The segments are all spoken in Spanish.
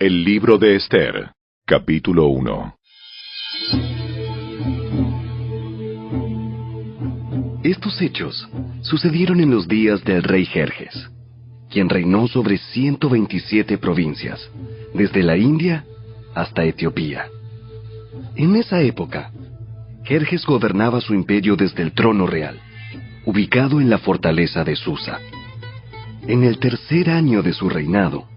El libro de Esther, capítulo 1. Estos hechos sucedieron en los días del rey Jerjes, quien reinó sobre 127 provincias, desde la India hasta Etiopía. En esa época, Jerjes gobernaba su imperio desde el trono real, ubicado en la fortaleza de Susa. En el tercer año de su reinado,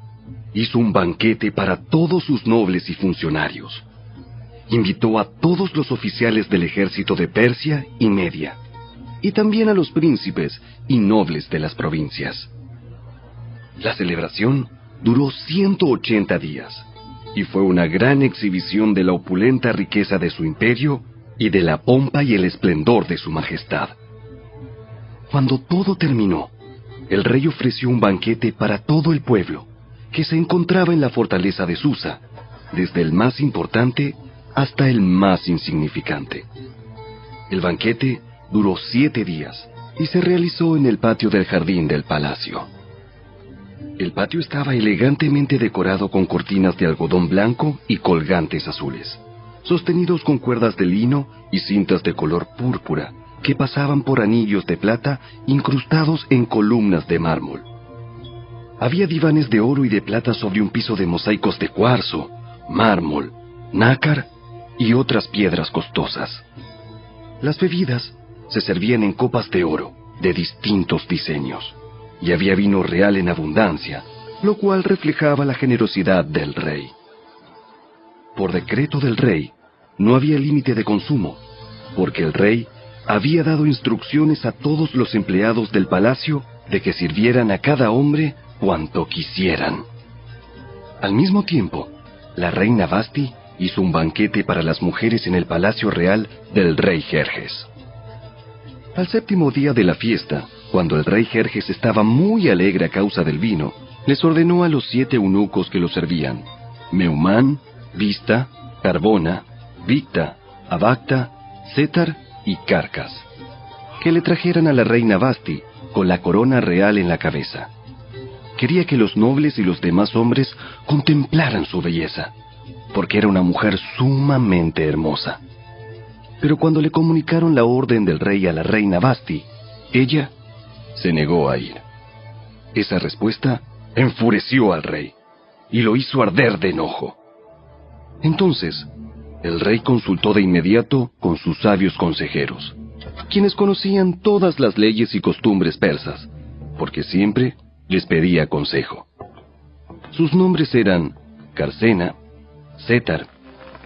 hizo un banquete para todos sus nobles y funcionarios. Invitó a todos los oficiales del ejército de Persia y Media, y también a los príncipes y nobles de las provincias. La celebración duró 180 días, y fue una gran exhibición de la opulenta riqueza de su imperio y de la pompa y el esplendor de su majestad. Cuando todo terminó, el rey ofreció un banquete para todo el pueblo, que se encontraba en la fortaleza de Susa, desde el más importante hasta el más insignificante. El banquete duró 7 días y se realizó en el patio del jardín del palacio. El patio estaba elegantemente decorado con cortinas de algodón blanco y colgantes azules, sostenidos con cuerdas de lino y cintas de color púrpura que pasaban por anillos de plata incrustados en columnas de mármol. Había divanes de oro y de plata sobre un piso de mosaicos de cuarzo, mármol, nácar y otras piedras costosas. Las bebidas se servían en copas de oro de distintos diseños, y había vino real en abundancia, lo cual reflejaba la generosidad del rey. Por decreto del rey, no había límite de consumo, porque el rey había dado instrucciones a todos los empleados del palacio de que sirvieran a cada hombre cuanto quisieran. Al mismo tiempo, la reina Vasti hizo un banquete para las mujeres en el palacio real del rey Jerjes. Al 7º día de la fiesta, cuando el rey Jerjes estaba muy alegre a causa del vino, les ordenó a los 7 eunucos que lo servían, Meumán, Vista, Carbona, Victa, Abacta, Setar y Carcas, que le trajeran a la reina Vasti con la corona real en la cabeza. Quería que los nobles y los demás hombres contemplaran su belleza, porque era una mujer sumamente hermosa. Pero cuando le comunicaron la orden del rey a la reina Vasti, ella se negó a ir. Esa respuesta enfureció al rey y lo hizo arder de enojo. Entonces, el rey consultó de inmediato con sus sabios consejeros, quienes conocían todas las leyes y costumbres persas, porque siempre les pedía consejo. Sus nombres eran Carcena, Setar,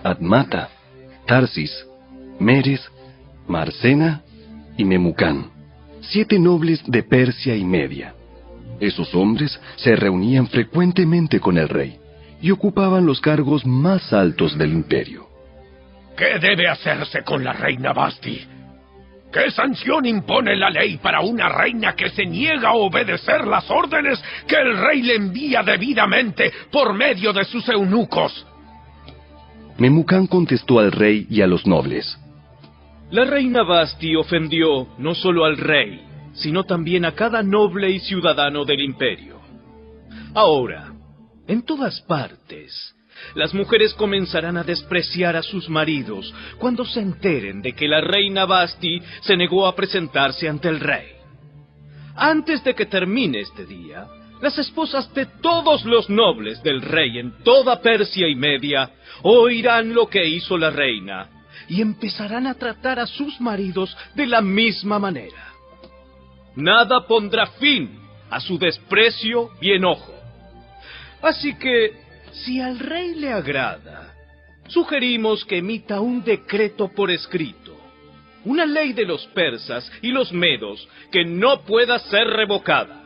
Admata, Tarsis, Meres, Marcena y Memucán, 7 nobles de Persia y Media. Esos hombres se reunían frecuentemente con el rey y ocupaban los cargos más altos del imperio. ¿Qué debe hacerse con la reina Vasti? ¿Qué sanción impone la ley para una reina que se niega a obedecer las órdenes que el rey le envía debidamente por medio de sus eunucos? Memucán contestó al rey y a los nobles: La reina Vasti ofendió no solo al rey, sino también a cada noble y ciudadano del imperio. Ahora, en todas partes, las mujeres comenzarán a despreciar a sus maridos cuando se enteren de que la reina Vasti se negó a presentarse ante el rey. Antes de que termine este día, las esposas de todos los nobles del rey en toda Persia y Media oirán lo que hizo la reina y empezarán a tratar a sus maridos de la misma manera. Nada pondrá fin a su desprecio y enojo. Así que, si al rey le agrada, sugerimos que emita un decreto por escrito, una ley de los persas y los medos que no pueda ser revocada.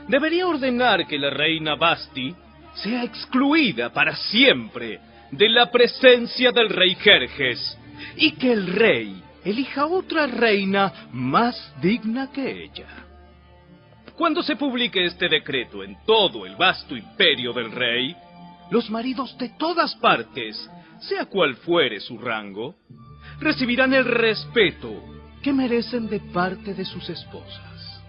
Debería ordenar que la reina Vasti sea excluida para siempre de la presencia del rey Jerjes y que el rey elija otra reina más digna que ella. Cuando se publique este decreto en todo el vasto imperio del rey, los maridos de todas partes, sea cual fuere su rango, recibirán el respeto que merecen de parte de sus esposas.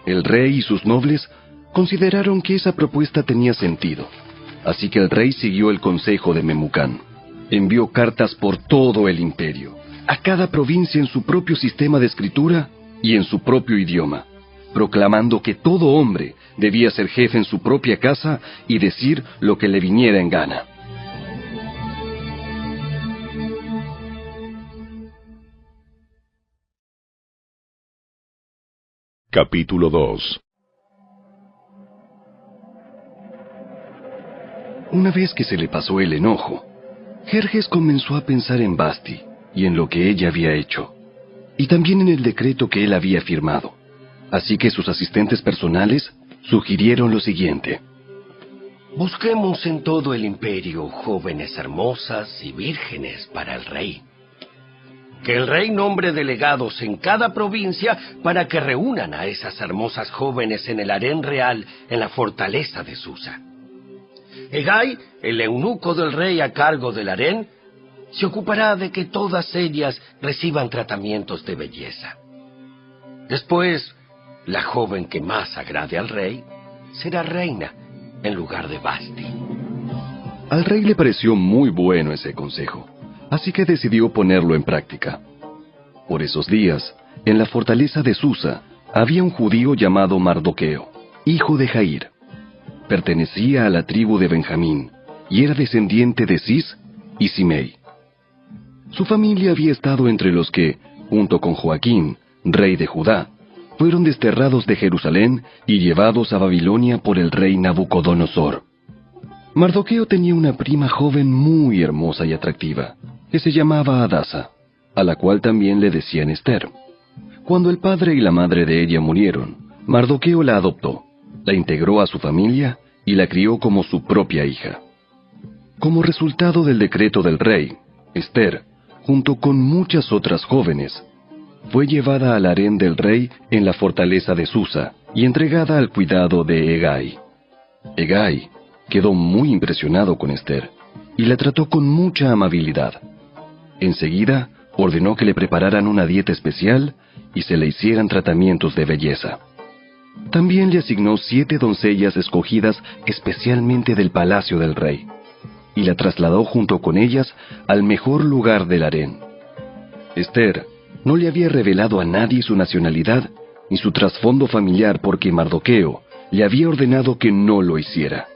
El rey y sus nobles Consideraron que esa propuesta tenía sentido, así que el rey siguió el consejo de Memucán. Envió cartas por todo el imperio, a cada provincia en su propio sistema de escritura y en su propio idioma, proclamando que todo hombre debía ser jefe en su propia casa y decir lo que le viniera en gana. Capítulo 2. Una vez que se le pasó el enojo, Jerjes comenzó a pensar en Vasti y en lo que ella había hecho, y también en el decreto que él había firmado. Así que sus asistentes personales sugirieron lo siguiente: busquemos en todo el imperio jóvenes hermosas y vírgenes para el rey. Que el rey nombre delegados en cada provincia para que reúnan a esas hermosas jóvenes en el harén real en la fortaleza de Susa. Hegai, el eunuco del rey a cargo del harén, se ocupará de que todas ellas reciban tratamientos de belleza. Después, la joven que más agrade al rey será reina en lugar de Vasti. Al rey le pareció muy bueno ese consejo, así que decidió ponerlo en práctica. Por esos días, en la fortaleza de Susa, había un judío llamado Mardoqueo, hijo de Jair. Pertenecía a la tribu de Benjamín, y era descendiente de Cis y Simei. Su familia había estado entre los que, junto con Joaquín, rey de Judá, fueron desterrados de Jerusalén y llevados a Babilonia por el rey Nabucodonosor. Mardoqueo tenía una prima joven muy hermosa y atractiva, que se llamaba Hadasa, a la cual también le decían Ester. Cuando el padre y la madre de ella murieron, Mardoqueo la adoptó, la integró a su familia y la crió como su propia hija. Como resultado del decreto del rey, Ester, junto con muchas otras jóvenes, fue llevada al harén del rey en la fortaleza de Susa y entregada al cuidado de Hegai. Hegai quedó muy impresionado con Ester y la trató con mucha amabilidad. Enseguida ordenó que le prepararan una dieta especial y se le hicieran tratamientos de belleza. También le asignó 7 doncellas escogidas especialmente del palacio del rey, y la trasladó junto con ellas al mejor lugar del harén. Ester no le había revelado a nadie su nacionalidad ni su trasfondo familiar porque Mardoqueo le había ordenado que no lo hiciera.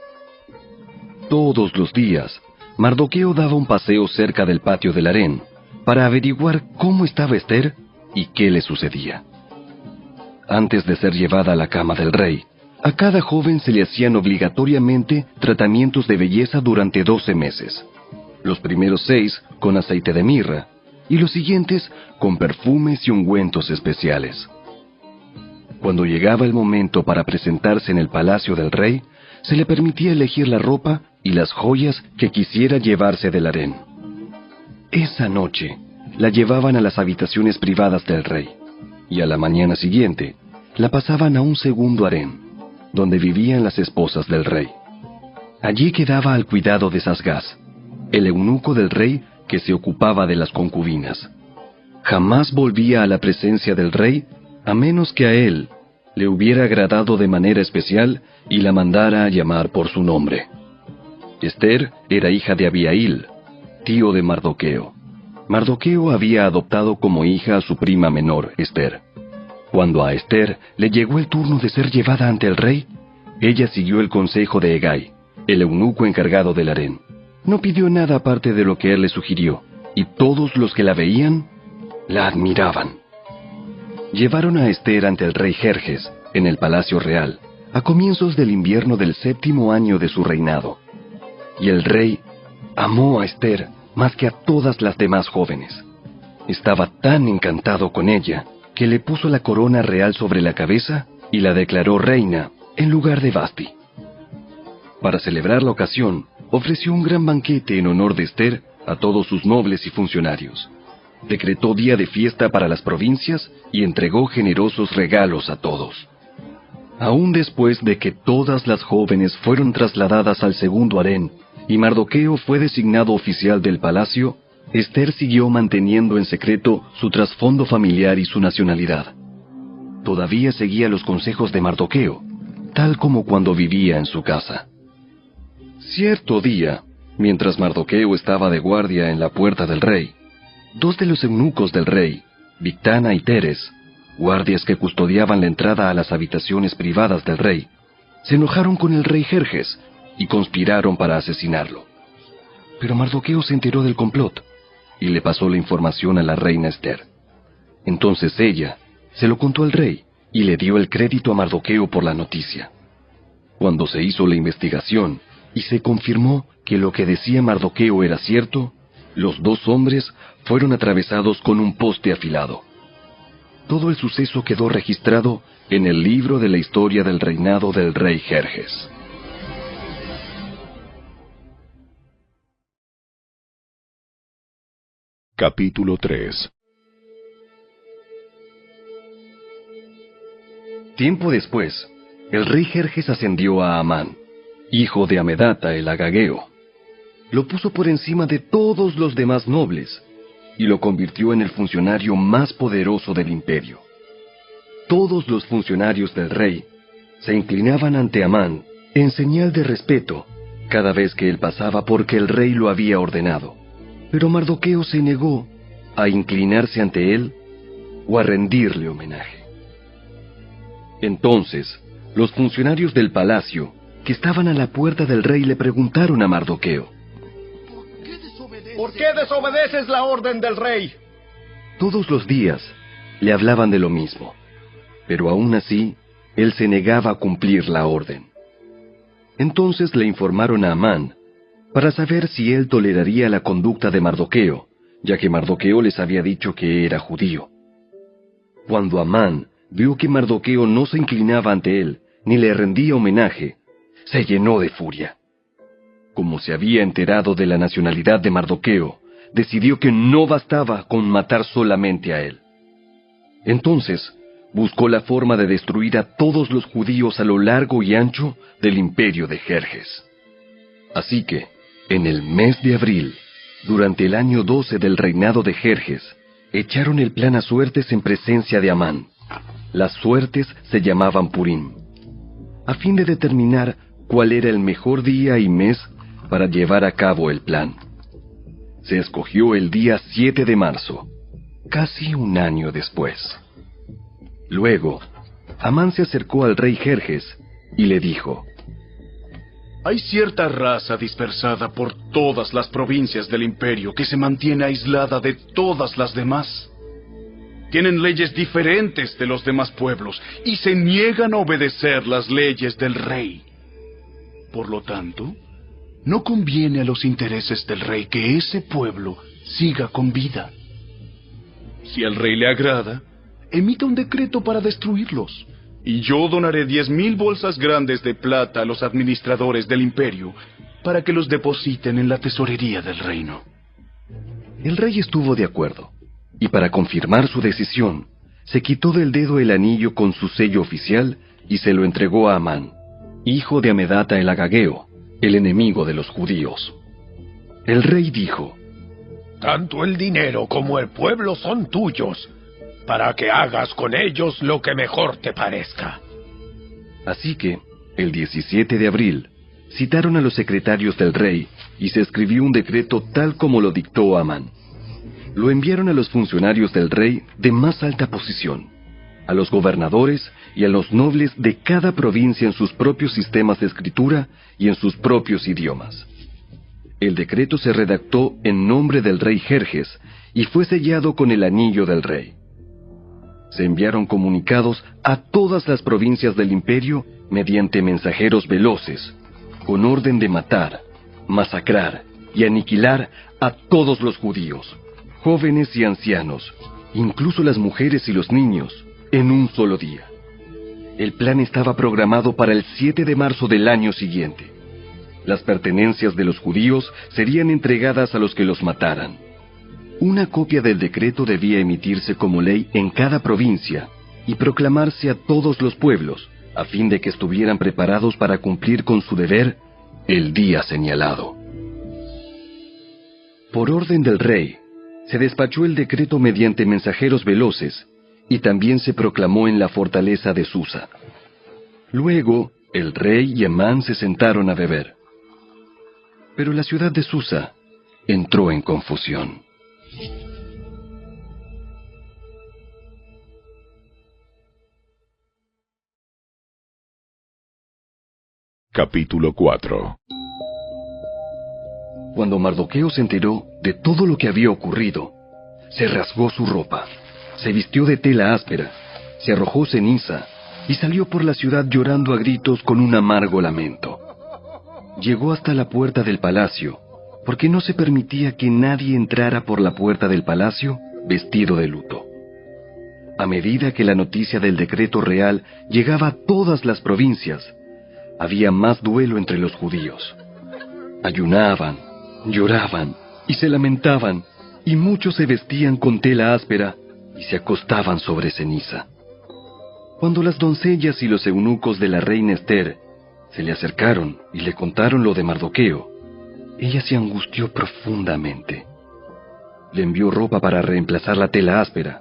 Todos los días, Mardoqueo daba un paseo cerca del patio del harén para averiguar cómo estaba Ester y qué le sucedía. Antes de ser llevada a la cama del rey, a cada joven se le hacían obligatoriamente tratamientos de belleza durante 12 meses. Los primeros 6 con aceite de mirra y los siguientes con perfumes y ungüentos especiales. Cuando llegaba el momento para presentarse en el palacio del rey, se le permitía elegir la ropa y las joyas que quisiera llevarse del harén. Esa noche la llevaban a las habitaciones privadas del rey, y a la mañana siguiente la pasaban a un segundo harén, donde vivían las esposas del rey. Allí quedaba al cuidado de Sasgás, el eunuco del rey que se ocupaba de las concubinas. Jamás volvía a la presencia del rey a menos que a él le hubiera agradado de manera especial y la mandara a llamar por su nombre. Ester era hija de Abihail, tío de Mardoqueo. Mardoqueo había adoptado como hija a su prima menor, Ester. Cuando a Ester le llegó el turno de ser llevada ante el rey, ella siguió el consejo de Hegai, el eunuco encargado del harén. No pidió nada aparte de lo que él le sugirió, y todos los que la veían, la admiraban. Llevaron a Ester ante el rey Jerjes, en el palacio real, a comienzos del invierno del 7º año de su reinado. Y el rey amó a Ester más que a todas las demás jóvenes. Estaba tan encantado con ella que le puso la corona real sobre la cabeza y la declaró reina en lugar de Vasti. Para celebrar la ocasión, ofreció un gran banquete en honor de Ester a todos sus nobles y funcionarios. Decretó día de fiesta para las provincias y entregó generosos regalos a todos. Aún después de que todas las jóvenes fueron trasladadas al segundo harén y Mardoqueo fue designado oficial del palacio, Ester siguió manteniendo en secreto su trasfondo familiar y su nacionalidad. Todavía seguía los consejos de Mardoqueo, tal como cuando vivía en su casa. Cierto día, mientras Mardoqueo estaba de guardia en la puerta del rey, dos de los eunucos del rey, Bigtana y Teres, guardias que custodiaban la entrada a las habitaciones privadas del rey, se enojaron con el rey Jerjes y conspiraron para asesinarlo. Pero Mardoqueo se enteró del complot y le pasó la información a la reina Ester. Entonces ella se lo contó al rey y le dio el crédito a Mardoqueo por la noticia. Cuando se hizo la investigación y se confirmó que lo que decía Mardoqueo era cierto, los dos hombres fueron atravesados con un poste afilado. Todo el suceso quedó registrado en el libro de la historia del reinado del rey Jerjes. Capítulo 3. Tiempo después, el rey Jerjes ascendió a Amán, hijo de Amedata el Agageo. Lo puso por encima de todos los demás nobles y lo convirtió en el funcionario más poderoso del imperio. Todos los funcionarios del rey se inclinaban ante Amán en señal de respeto cada vez que él pasaba porque el rey lo había ordenado. Pero Mardoqueo se negó a inclinarse ante él o a rendirle homenaje. Entonces, los funcionarios del palacio, que estaban a la puerta del rey, le preguntaron a Mardoqueo: ¿Por qué desobedeces la orden del rey? Todos los días le hablaban de lo mismo, pero aún así, él se negaba a cumplir la orden. Entonces le informaron a Amán para saber si él toleraría la conducta de Mardoqueo, ya que Mardoqueo les había dicho que era judío. Cuando Amán vio que Mardoqueo no se inclinaba ante él, ni le rendía homenaje, se llenó de furia. Como se había enterado de la nacionalidad de Mardoqueo, decidió que no bastaba con matar solamente a él. Entonces, buscó la forma de destruir a todos los judíos a lo largo y ancho del imperio de Jerjes. Así que, en el mes de abril, durante el año 12 del reinado de Jerjes, echaron el plan a suertes en presencia de Amán. Las suertes se llamaban Purim, a fin de determinar cuál era el mejor día y mes para llevar a cabo el plan. Se escogió el día 7 de marzo, casi un año después. Luego, Amán se acercó al rey Jerjes y le dijo: Hay cierta raza dispersada por todas las provincias del imperio que se mantiene aislada de todas las demás. Tienen leyes diferentes de los demás pueblos y se niegan a obedecer las leyes del rey. Por lo tanto, no conviene a los intereses del rey que ese pueblo siga con vida. Si al rey le agrada, emita un decreto para destruirlos, y yo donaré 10,000 bolsas grandes de plata a los administradores del imperio para que los depositen en la tesorería del reino. El rey estuvo de acuerdo, y para confirmar su decisión, se quitó del dedo el anillo con su sello oficial y se lo entregó a Amán, hijo de Amedata el Agageo, el enemigo de los judíos. El rey dijo: Tanto el dinero como el pueblo son tuyos, para que hagas con ellos lo que mejor te parezca. Así que, el 17 de abril, citaron a los secretarios del rey y se escribió un decreto tal como lo dictó Amán. Lo enviaron a los funcionarios del rey de más alta posición, a los gobernadores y a los nobles de cada provincia en sus propios sistemas de escritura y en sus propios idiomas. El decreto se redactó en nombre del rey Jerjes y fue sellado con el anillo del rey. Se enviaron comunicados a todas las provincias del imperio mediante mensajeros veloces, con orden de matar, masacrar y aniquilar a todos los judíos, jóvenes y ancianos, incluso las mujeres y los niños, en un solo día. El plan estaba programado para el 7 de marzo del año siguiente. Las pertenencias de los judíos serían entregadas a los que los mataran. Una copia del decreto debía emitirse como ley en cada provincia y proclamarse a todos los pueblos, a fin de que estuvieran preparados para cumplir con su deber el día señalado. Por orden del rey, se despachó el decreto mediante mensajeros veloces y también se proclamó en la fortaleza de Susa. Luego, El rey y Amán se sentaron a beber. Pero la ciudad de Susa entró en confusión. Capítulo 4. Cuando Mardoqueo se enteró de todo lo que había ocurrido, se rasgó su ropa, se vistió de tela áspera, se arrojó ceniza y salió por la ciudad llorando a gritos con un amargo lamento. Llegó hasta la puerta del palacio, porque no se permitía que nadie entrara por la puerta del palacio vestido de luto. A medida que la noticia del decreto real llegaba a todas las provincias, había más duelo entre los judíos. Ayunaban, lloraban y se lamentaban, y muchos se vestían con tela áspera y se acostaban sobre ceniza. Cuando las doncellas y los eunucos de la reina Ester se le acercaron y le contaron lo de Mardoqueo, ella se angustió profundamente. Le envió ropa para reemplazar la tela áspera,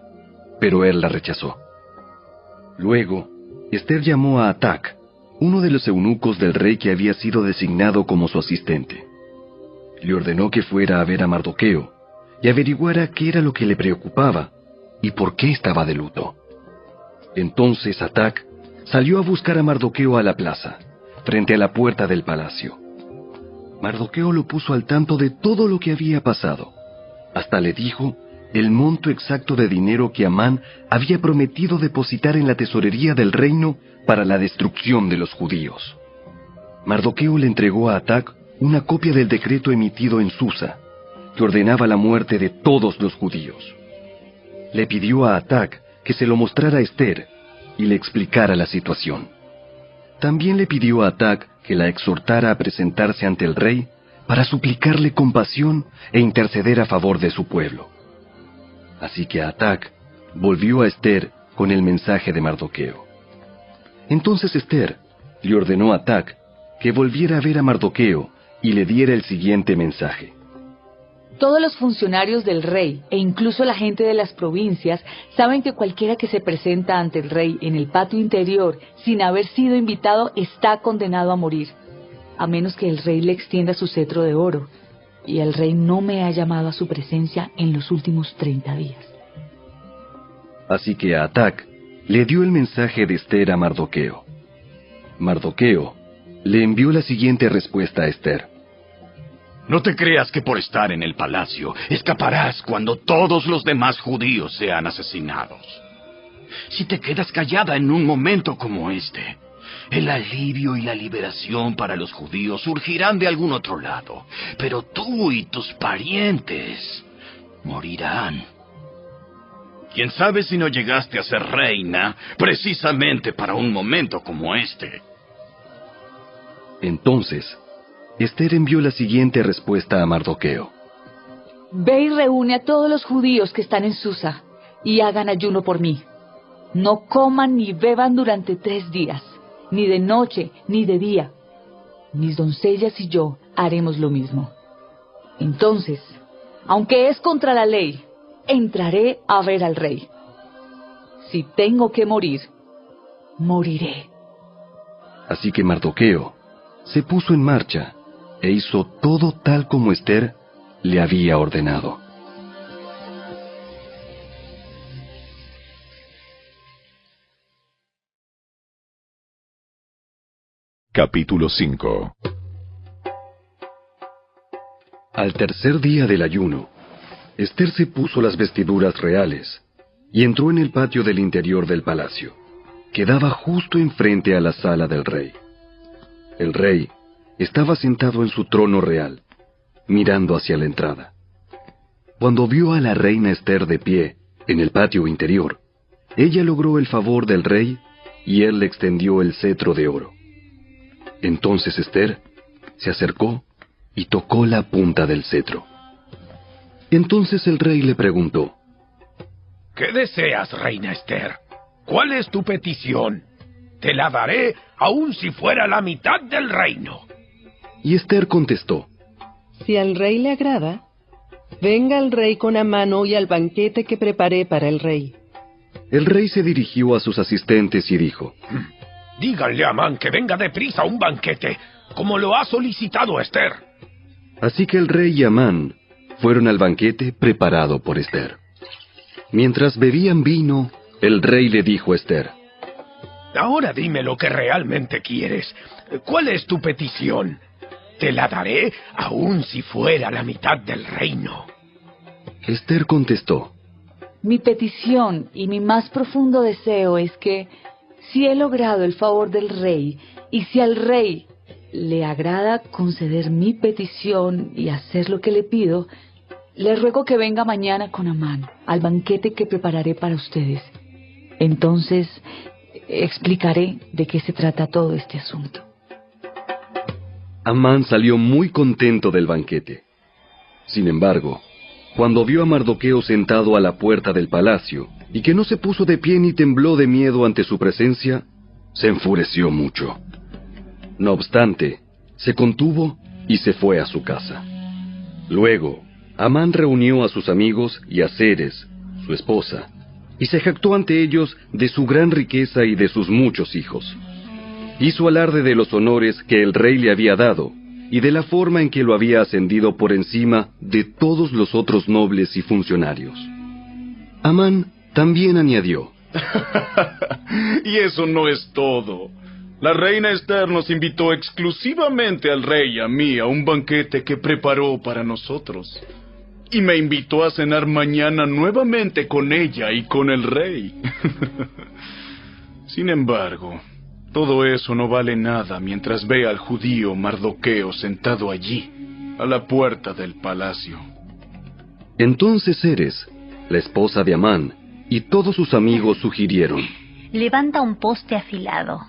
pero él la rechazó. Luego, Ester llamó a Atac, uno de los eunucos del rey que había sido designado como su asistente. Le ordenó que fuera a ver a Mardoqueo y averiguara qué era lo que le preocupaba y por qué estaba de luto. Entonces Atac salió a buscar a Mardoqueo a la plaza, frente a la puerta del palacio. Mardoqueo lo puso al tanto de todo lo que había pasado. Hasta le dijo el monto exacto de dinero que Amán había prometido depositar en la tesorería del reino para la destrucción de los judíos. Mardoqueo le entregó a Atac una copia del decreto emitido en Susa, que ordenaba la muerte de todos los judíos. Le pidió a Atac que se lo mostrara a Ester y le explicara la situación. También le pidió a Atac que la exhortara a presentarse ante el rey para suplicarle compasión e interceder a favor de su pueblo. Así que Atac volvió a Ester con el mensaje de Mardoqueo. Entonces Ester le ordenó a Atac que volviera a ver a Mardoqueo y le diera el siguiente mensaje. Todos los funcionarios del rey e incluso la gente de las provincias saben que cualquiera que se presenta ante el rey en el patio interior sin haber sido invitado está condenado a morir, a menos que el rey le extienda su cetro de oro, y el rey no me ha llamado a su presencia en los últimos 30 días. Así que Atac le dio el mensaje de Ester a Mardoqueo. Mardoqueo le envió la siguiente respuesta a Ester. No te creas que por estar en el palacio escaparás cuando todos los demás judíos sean asesinados. Si te quedas callada en un momento como este, el alivio y la liberación para los judíos surgirán de algún otro lado, pero tú y tus parientes morirán. ¿Quién sabe si no llegaste a ser reina precisamente para un momento como este? Entonces, Ester envió la siguiente respuesta a Mardoqueo. Ve y reúne a todos los judíos que están en Susa y hagan ayuno por mí. No coman ni beban durante 3 días, ni de noche ni de día. Mis doncellas y yo haremos lo mismo. Entonces, aunque es contra la ley, entraré a ver al rey. Si tengo que morir, moriré. Así que Mardoqueo se puso en marcha e hizo todo tal como Ester le había ordenado. Capítulo 5. Al tercer día del ayuno, Ester se puso las vestiduras reales y entró en el patio del interior del palacio, que daba justo enfrente a la sala del rey. El rey estaba sentado en su trono real, mirando hacia la entrada. Cuando vio a la reina Ester de pie en el patio interior, ella logró el favor del rey y él le extendió el cetro de oro. Entonces Ester se acercó y tocó la punta del cetro. Entonces el rey le preguntó: ¿Qué deseas, reina Ester? ¿Cuál es tu petición? Te la daré aun si fuera la mitad del reino. Y Ester contestó: Si al rey le agrada, venga el rey con Amán hoy al banquete que preparé para el rey. El rey se dirigió a sus asistentes y dijo: Díganle a Amán que venga deprisa a un banquete, como lo ha solicitado Esther. Así que el rey y Amán fueron al banquete preparado por Esther. Mientras bebían vino, el rey le dijo a Esther: Ahora dime lo que realmente quieres. ¿Cuál es tu petición? Te la daré, aun si fuera la mitad del reino. Esther contestó: Mi petición y mi más profundo deseo es que, si he logrado el favor del rey, y si al rey le agrada conceder mi petición y hacer lo que le pido, le ruego que venga mañana con Amán al banquete que prepararé para ustedes. Entonces explicaré de qué se trata todo este asunto. Amán salió muy contento del banquete. Sin embargo, cuando vio a Mardoqueo sentado a la puerta del palacio, y que no se puso de pie ni tembló de miedo ante su presencia, se enfureció mucho. No obstante, se contuvo y se fue a su casa. Luego, Amán reunió a sus amigos y a Zeres, su esposa, y se jactó ante ellos de su gran riqueza y de sus muchos hijos. Hizo alarde de los honores que el rey le había dado, y de la forma en que lo había ascendido por encima de todos los otros nobles y funcionarios. Amán también añadió: Y eso no es todo. La reina Esther nos invitó exclusivamente al rey y a mí a un banquete que preparó para nosotros. Y me invitó a cenar mañana nuevamente con ella y con el rey. Sin embargo, todo eso no vale nada mientras ve al judío Mardoqueo sentado allí, a la puerta del palacio. Entonces Zeres, la esposa de Amán, y todos sus amigos sugirieron: Levanta un poste afilado.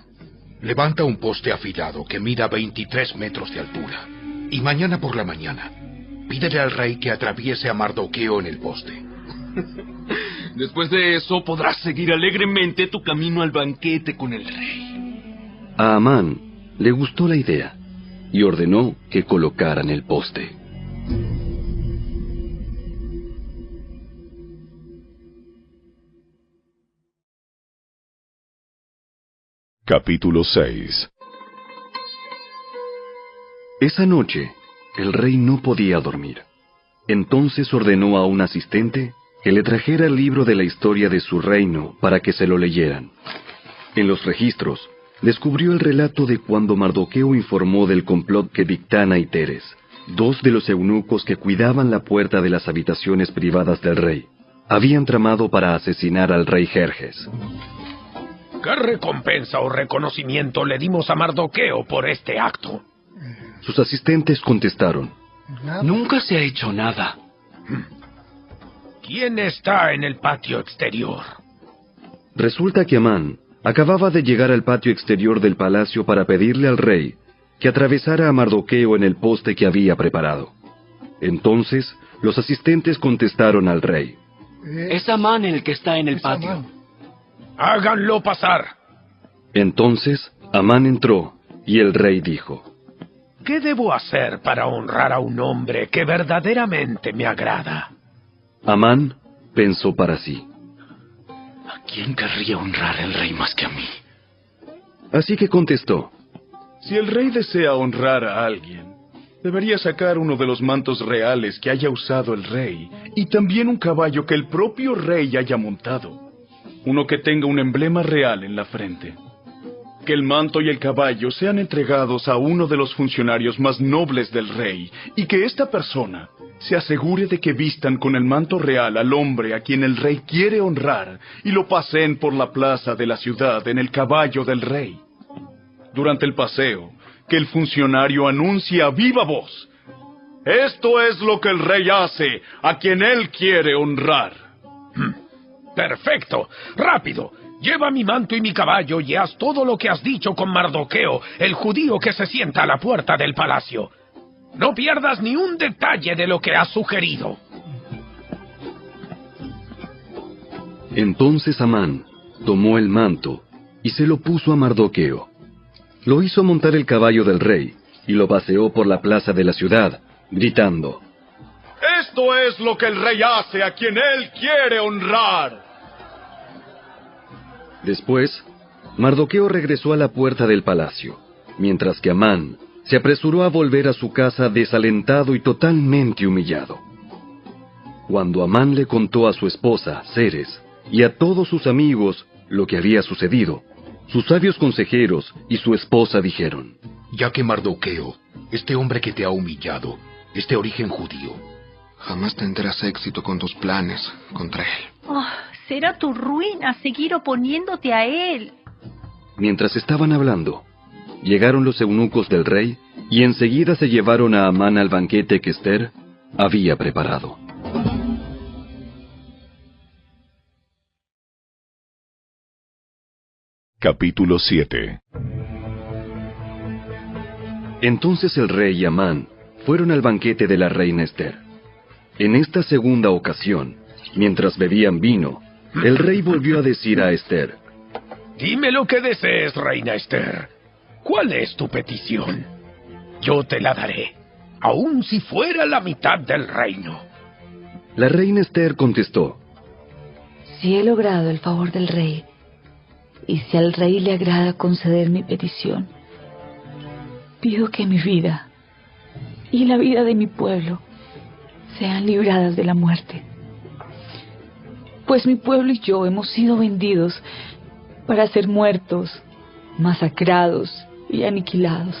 Levanta un poste afilado que mida 23 metros de altura. Y mañana por la mañana, pídele al rey que atraviese a Mardoqueo en el poste. Después de eso podrás seguir alegremente tu camino al banquete con el rey. A Amán le gustó la idea y ordenó que colocaran el poste. Capítulo 6. Esa noche, el rey no podía dormir. Entonces ordenó a un asistente que le trajera el libro de la historia de su reino para que se lo leyeran. En los registros, descubrió el relato de cuando Mardoqueo informó del complot que Bigtana y Teres, dos de los eunucos que cuidaban la puerta de las habitaciones privadas del rey, habían tramado para asesinar al rey Jerjes. ¿Qué recompensa o reconocimiento le dimos a Mardoqueo por este acto? Sus asistentes contestaron: Nunca se ha hecho nada. ¿Quién está en el patio exterior? Resulta que Amán acababa de llegar al patio exterior del palacio para pedirle al rey que atravesara a Mardoqueo en el poste que había preparado. Entonces, los asistentes contestaron al rey: Es Amán el que está en el patio. ¡Háganlo pasar! Entonces, Amán entró, y el rey dijo: ¿Qué debo hacer para honrar a un hombre que verdaderamente me agrada? Amán pensó para sí: ¿A quién querría honrar el rey más que a mí? Así que contestó: Si el rey desea honrar a alguien, debería sacar uno de los mantos reales que haya usado el rey, y también un caballo que el propio rey haya montado. Uno que tenga un emblema real en la frente. Que el manto y el caballo sean entregados a uno de los funcionarios más nobles del rey, y que esta persona se asegure de que vistan con el manto real al hombre a quien el rey quiere honrar, y lo paseen por la plaza de la ciudad en el caballo del rey. Durante el paseo, que el funcionario anuncie a viva voz: esto es lo que el rey hace a quien él quiere honrar. ¡Perfecto! ¡Rápido! Lleva mi manto y mi caballo y haz todo lo que has dicho con Mardoqueo, el judío que se sienta a la puerta del palacio. No pierdas ni un detalle de lo que has sugerido. Entonces Amán tomó el manto y se lo puso a Mardoqueo. Lo hizo montar el caballo del rey y lo paseó por la plaza de la ciudad, gritando: Esto es lo que el rey hace a quien él quiere honrar. Después, Mardoqueo regresó a la puerta del palacio, mientras que Amán se apresuró a volver a su casa desalentado y totalmente humillado. Cuando Amán le contó a su esposa, Ceres, y a todos sus amigos lo que había sucedido, sus sabios consejeros y su esposa dijeron: Ya que Mardoqueo, este hombre que te ha humillado, es de origen judío, jamás tendrás éxito con tus planes contra él. Oh, será tu ruina seguir oponiéndote a él. Mientras estaban hablando, llegaron los eunucos del rey y enseguida se llevaron a Amán al banquete que Ester había preparado. Capítulo 7. Entonces el rey y Amán fueron al banquete de la reina Ester. En esta segunda ocasión, mientras bebían vino, el rey volvió a decir a Ester: Dime lo que desees, reina Ester. ¿Cuál es tu petición? Yo te la daré, aun si fuera la mitad del reino. La reina Ester contestó: Si he logrado el favor del rey, y si al rey le agrada conceder mi petición, pido que mi vida y la vida de mi pueblo sean libradas de la muerte. Pues mi pueblo y yo hemos sido vendidos para ser muertos, masacrados y aniquilados.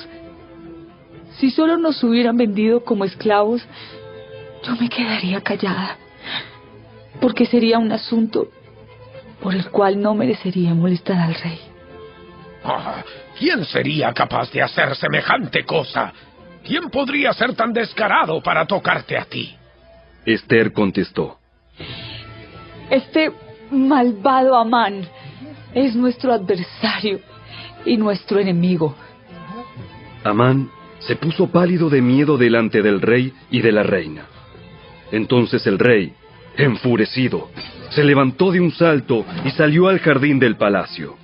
Si solo nos hubieran vendido como esclavos, yo me quedaría callada, porque sería un asunto por el cual no merecería molestar al rey. ¿Quién sería capaz de hacer semejante cosa? ¿Quién podría ser tan descarado para tocarte a ti? Ester contestó: Este malvado Amán es nuestro adversario y nuestro enemigo. Amán se puso pálido de miedo delante del rey y de la reina. Entonces el rey, enfurecido, se levantó de un salto y salió al jardín del palacio.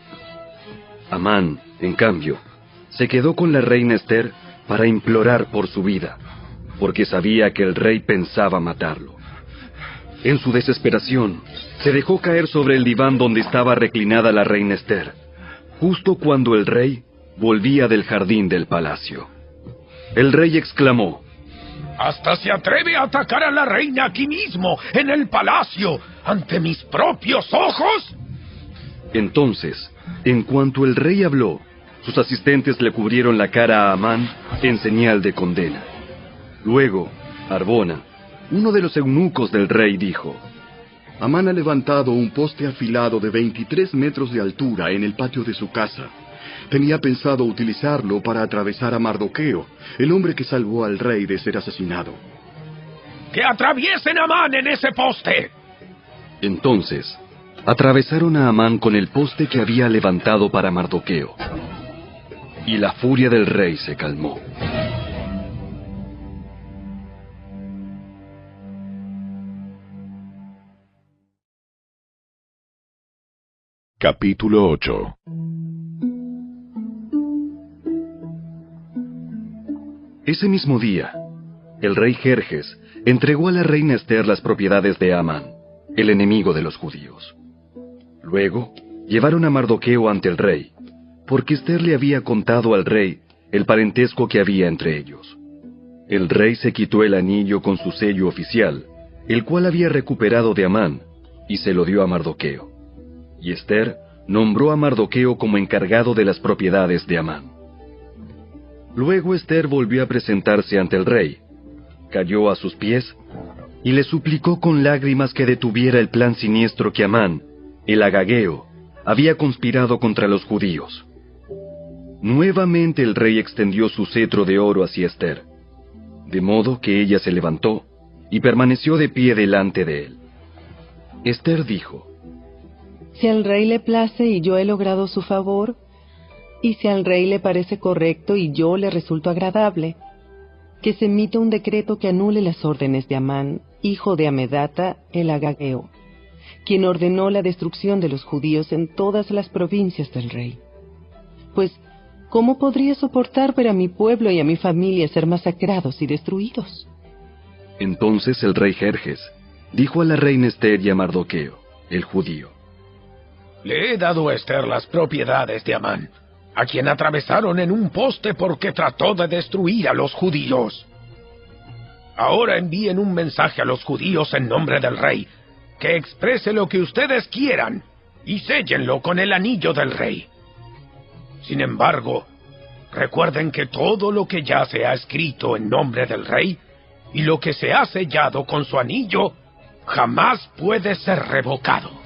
Amán, en cambio, se quedó con la reina Ester para implorar por su vida, porque sabía que el rey pensaba matarlo. En su desesperación, se dejó caer sobre el diván donde estaba reclinada la reina Ester, justo cuando el rey volvía del jardín del palacio. El rey exclamó: ¡Hasta se atreve a atacar a la reina aquí mismo, en el palacio, ante mis propios ojos! Entonces, en cuanto el rey habló, sus asistentes le cubrieron la cara a Amán en señal de condena. Luego, Arbona, uno de los eunucos del rey, dijo: Amán ha levantado un poste afilado de 23 metros de altura en el patio de su casa. Tenía pensado utilizarlo para atravesar a Mardoqueo, el hombre que salvó al rey de ser asesinado. ¡Que atraviesen a Amán en ese poste! Entonces, atravesaron a Amán con el poste que había levantado para Mardoqueo, y la furia del rey se calmó. Capítulo 8. Ese mismo día, el rey Jerjes entregó a la reina Ester las propiedades de Amán, el enemigo de los judíos. Luego, llevaron a Mardoqueo ante el rey, porque Ester le había contado al rey el parentesco que había entre ellos. El rey se quitó el anillo con su sello oficial, el cual había recuperado de Amán, y se lo dio a Mardoqueo. Y Ester nombró a Mardoqueo como encargado de las propiedades de Amán. Luego Ester volvió a presentarse ante el rey, cayó a sus pies y le suplicó con lágrimas que detuviera el plan siniestro que Amán, el agageo, había conspirado contra los judíos. Nuevamente el rey extendió su cetro de oro hacia Ester, de modo que ella se levantó y permaneció de pie delante de él. Ester dijo: Si al rey le place y yo he logrado su favor, y si al rey le parece correcto y yo le resulto agradable, que se emita un decreto que anule las órdenes de Amán, hijo de Amedata, el agageo, quien ordenó la destrucción de los judíos en todas las provincias del rey. Pues, ¿cómo podría soportar ver a mi pueblo y a mi familia ser masacrados y destruidos? Entonces el rey Jerjes dijo a la reina Ester y a Mardoqueo, el judío: Le he dado a Esther las propiedades de Amán, a quien atravesaron en un poste porque trató de destruir a los judíos. Ahora envíen un mensaje a los judíos en nombre del rey, que exprese lo que ustedes quieran, y séllenlo con el anillo del rey. Sin embargo, recuerden que todo lo que ya se ha escrito en nombre del rey, y lo que se ha sellado con su anillo, jamás puede ser revocado.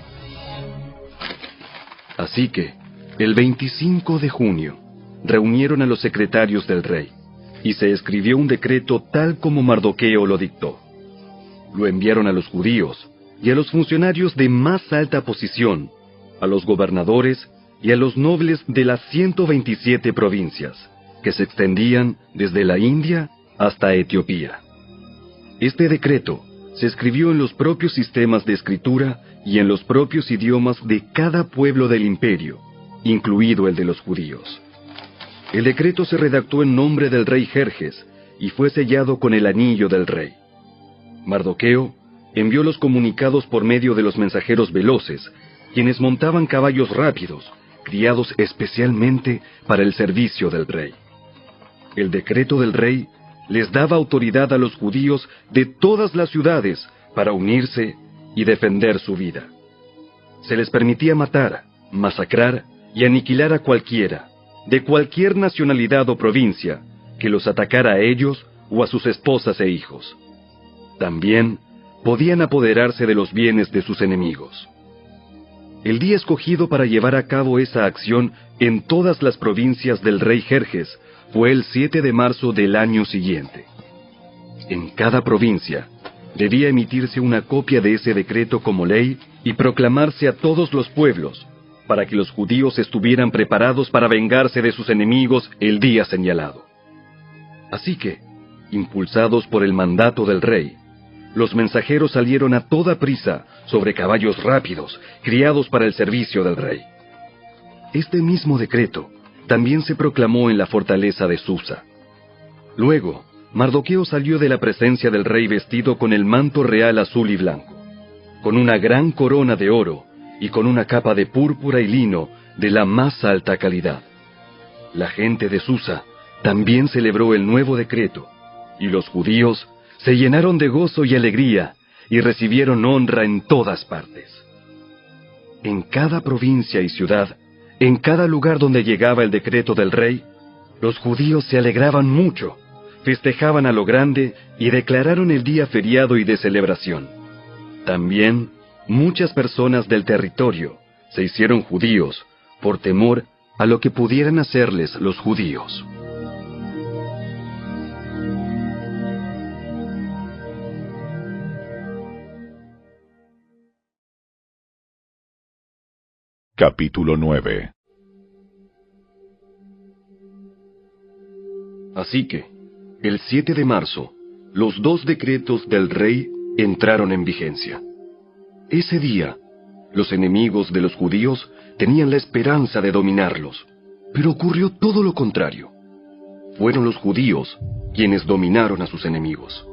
Así que, el 25 de junio, reunieron a los secretarios del rey, y se escribió un decreto tal como Mardoqueo lo dictó. Lo enviaron a los judíos y a los funcionarios de más alta posición, a los gobernadores y a los nobles de las 127 provincias, que se extendían desde la India hasta Etiopía. Este decreto se escribió en los propios sistemas de escritura y en los propios idiomas de cada pueblo del imperio, incluido el de los judíos. El decreto se redactó en nombre del rey Jerjes y fue sellado con el anillo del rey. Mardoqueo envió los comunicados por medio de los mensajeros veloces, quienes montaban caballos rápidos, criados especialmente para el servicio del rey. El decreto del rey les daba autoridad a los judíos de todas las ciudades para unirse y defender su vida. Se les permitía matar, masacrar y aniquilar a cualquiera, de cualquier nacionalidad o provincia, que los atacara a ellos o a sus esposas e hijos. También podían apoderarse de los bienes de sus enemigos. El día escogido para llevar a cabo esa acción en todas las provincias del rey Jerjes fue el 7 de marzo del año siguiente. En cada provincia debía emitirse una copia de ese decreto como ley y proclamarse a todos los pueblos, para que los judíos estuvieran preparados para vengarse de sus enemigos el día señalado. Así que, impulsados por el mandato del rey, los mensajeros salieron a toda prisa sobre caballos rápidos, criados para el servicio del rey. Este mismo decreto también se proclamó en la fortaleza de Susa. Luego, Mardoqueo salió de la presencia del rey vestido con el manto real azul y blanco, con una gran corona de oro y con una capa de púrpura y lino de la más alta calidad. La gente de Susa también celebró el nuevo decreto, y los judíos se llenaron de gozo y alegría y recibieron honra en todas partes. En cada provincia y ciudad, en cada lugar donde llegaba el decreto del rey, los judíos se alegraban mucho, festejaban a lo grande y declararon el día feriado y de celebración. También, muchas personas del territorio se hicieron judíos por temor a lo que pudieran hacerles los judíos. Capítulo 9. Así que, el 7 de marzo, los 2 decretos del rey entraron en vigencia. Ese día, los enemigos de los judíos tenían la esperanza de dominarlos, pero ocurrió todo lo contrario. Fueron los judíos quienes dominaron a sus enemigos.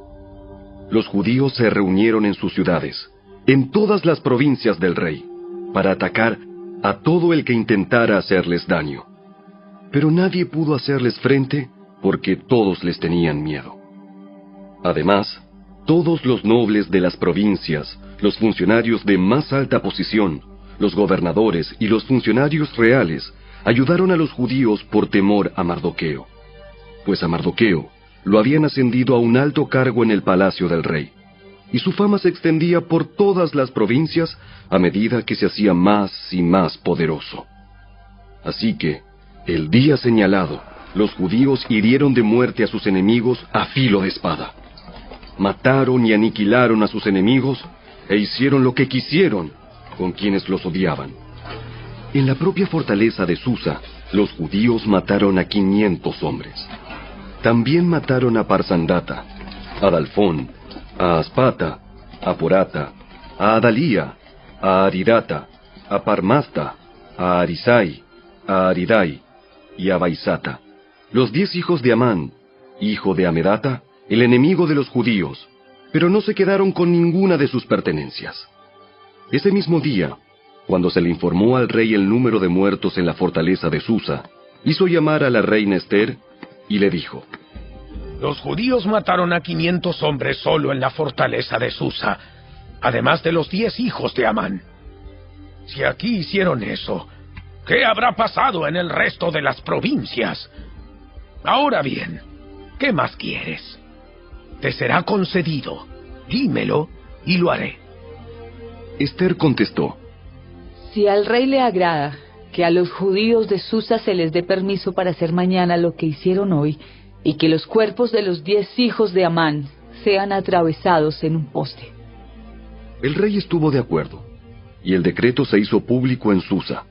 Los judíos se reunieron en sus ciudades, en todas las provincias del rey, para atacar a todo el que intentara hacerles daño. Pero nadie pudo hacerles frente porque todos les tenían miedo. Además, todos los nobles de las provincias, los funcionarios de más alta posición, los gobernadores y los funcionarios reales ayudaron a los judíos por temor a Mardoqueo, pues a Mardoqueo lo habían ascendido a un alto cargo en el palacio del rey, y su fama se extendía por todas las provincias a medida que se hacía más y más poderoso. Así que, el día señalado, los judíos hirieron de muerte a sus enemigos a filo de espada. Mataron y aniquilaron a sus enemigos e hicieron lo que quisieron con quienes los odiaban. En la propia fortaleza de Susa, los judíos mataron a 500 hombres. También mataron a Parsandata, a Dalfón, a Aspata, a Porata, a Adalía, a Aridata, a Parmasta, a Arisai, a Aridai y a Baisata, los 10 hijos de Amán, hijo de Amedata, el enemigo de los judíos, pero no se quedaron con ninguna de sus pertenencias. Ese mismo día, cuando se le informó al rey el número de muertos en la fortaleza de Susa, hizo llamar a la reina Ester y le dijo: Los judíos mataron a 500 hombres solo en la fortaleza de Susa, además de los 10 hijos de Amán. Si aquí hicieron eso, ¿qué habrá pasado en el resto de las provincias? Ahora bien, ¿qué más quieres? Te será concedido. Dímelo y lo haré. Ester contestó: Si al rey le agrada que a los judíos de Susa se les dé permiso para hacer mañana lo que hicieron hoy, y que los cuerpos de los 10 hijos de Amán sean atravesados en un poste. El rey estuvo de acuerdo, y el decreto se hizo público en Susa.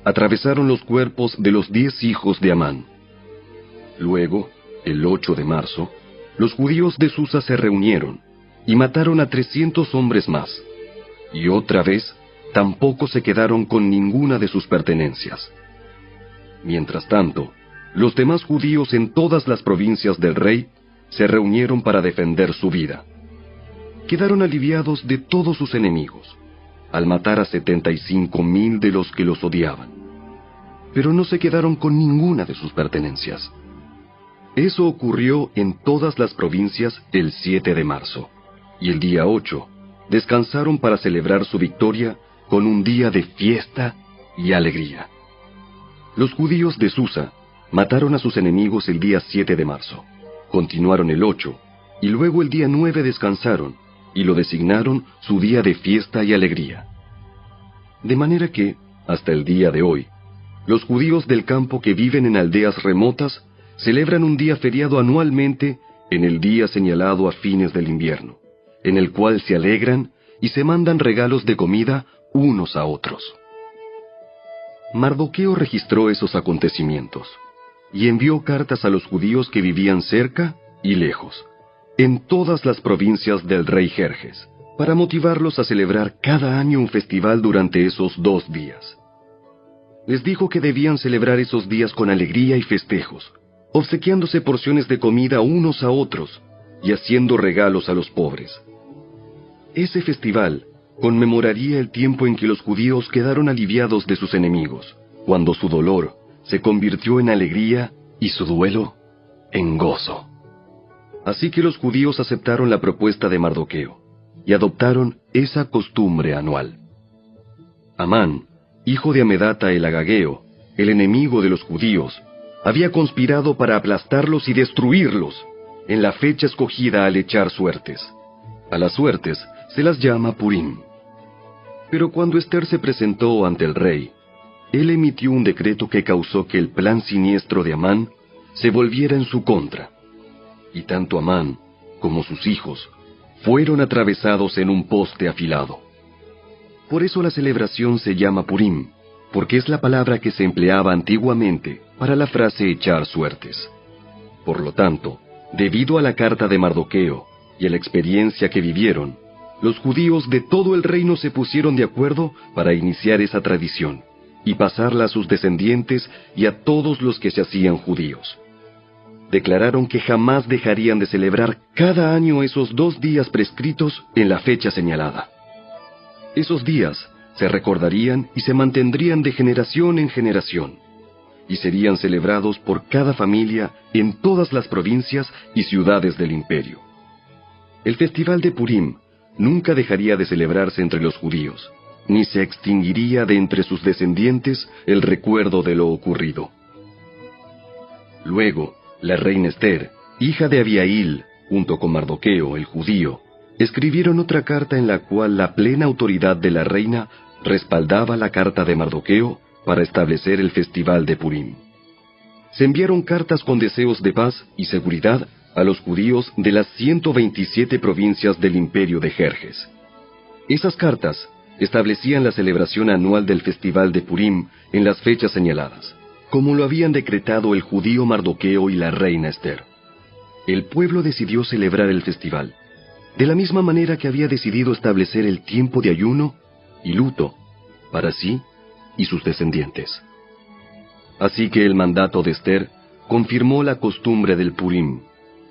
Atravesaron los cuerpos de los 10 hijos de Amán. Luego, el 8 de marzo, los judíos de Susa se reunieron y mataron a 300 hombres más, y otra vez tampoco se quedaron con ninguna de sus pertenencias. Mientras tanto, los demás judíos en todas las provincias del rey se reunieron para defender su vida. Quedaron aliviados de todos sus enemigos, al matar a 75,000 de los que los odiaban, pero no se quedaron con ninguna de sus pertenencias. Eso ocurrió en todas las provincias el 7 de marzo, y el día 8 descansaron para celebrar su victoria con un día de fiesta y alegría. Los judíos de Susa mataron a sus enemigos el día 7 de marzo, continuaron el 8, y luego el día 9 descansaron, y lo designaron su día de fiesta y alegría. De manera que, hasta el día de hoy, los judíos del campo que viven en aldeas remotas celebran un día feriado anualmente en el día señalado a fines del invierno, en el cual se alegran y se mandan regalos de comida unos a otros. Mardoqueo registró esos acontecimientos y envió cartas a los judíos que vivían cerca y lejos, en todas las provincias del rey Jerjes, para motivarlos a celebrar cada año un festival durante esos 2 días. Les dijo que debían celebrar esos días con alegría y festejos, obsequiándose porciones de comida unos a otros y haciendo regalos a los pobres. Ese festival conmemoraría el tiempo en que los judíos quedaron aliviados de sus enemigos, cuando su dolor se convirtió en alegría y su duelo en gozo. Así que los judíos aceptaron la propuesta de Mardoqueo y adoptaron esa costumbre anual. Amán, hijo de Amedata el Agageo, el enemigo de los judíos, había conspirado para aplastarlos y destruirlos en la fecha escogida al echar suertes. A las suertes se las llama Purim. Pero cuando Ester se presentó ante el rey, él emitió un decreto que causó que el plan siniestro de Amán se volviera en su contra. Y tanto Amán como sus hijos fueron atravesados en un poste afilado. Por eso la celebración se llama Purim, porque es la palabra que se empleaba antiguamente para la frase echar suertes. Por lo tanto, debido a la carta de Mardoqueo y a la experiencia que vivieron, los judíos de todo el reino se pusieron de acuerdo para iniciar esa tradición y pasarla a sus descendientes y a todos los que se hacían judíos. Declararon que jamás dejarían de celebrar cada año esos 2 días prescritos en la fecha señalada. Esos días se recordarían y se mantendrían de generación en generación, y serían celebrados por cada familia en todas las provincias y ciudades del imperio. El festival de Purim nunca dejaría de celebrarse entre los judíos, ni se extinguiría de entre sus descendientes el recuerdo de lo ocurrido. Luego, la reina Ester, hija de Abihail, junto con Mardoqueo, el judío, escribieron otra carta en la cual la plena autoridad de la reina respaldaba la carta de Mardoqueo para establecer el festival de Purim. Se enviaron cartas con deseos de paz y seguridad a los judíos de las 127 provincias del imperio de Jerjes. Esas cartas establecían la celebración anual del festival de Purim en las fechas señaladas, como lo habían decretado el judío Mardoqueo y la reina Ester. El pueblo decidió celebrar el festival, de la misma manera que había decidido establecer el tiempo de ayuno y luto para sí y sus descendientes. Así que el mandato de Ester confirmó la costumbre del Purim,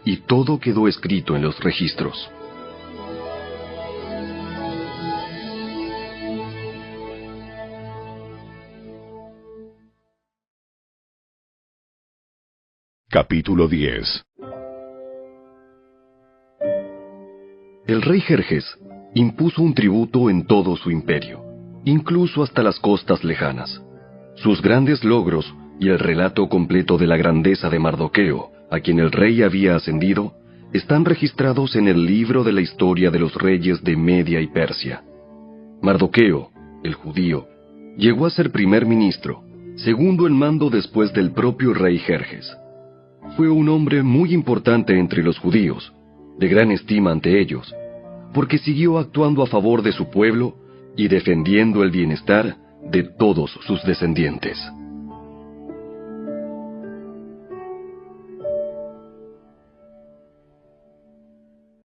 y todo quedó escrito en los registros. Capítulo 10. El rey Jerjes impuso un tributo en todo su imperio, incluso hasta las costas lejanas. Sus grandes logros y el relato completo de la grandeza de Mardoqueo, a quien el rey había ascendido, están registrados en el libro de la historia de los reyes de Media y Persia. Mardoqueo, el judío, llegó a ser primer ministro, segundo en mando después del propio rey Jerjes. Fue un hombre muy importante entre los judíos, de gran estima ante ellos, porque siguió actuando a favor de su pueblo y defendiendo el bienestar de todos sus descendientes.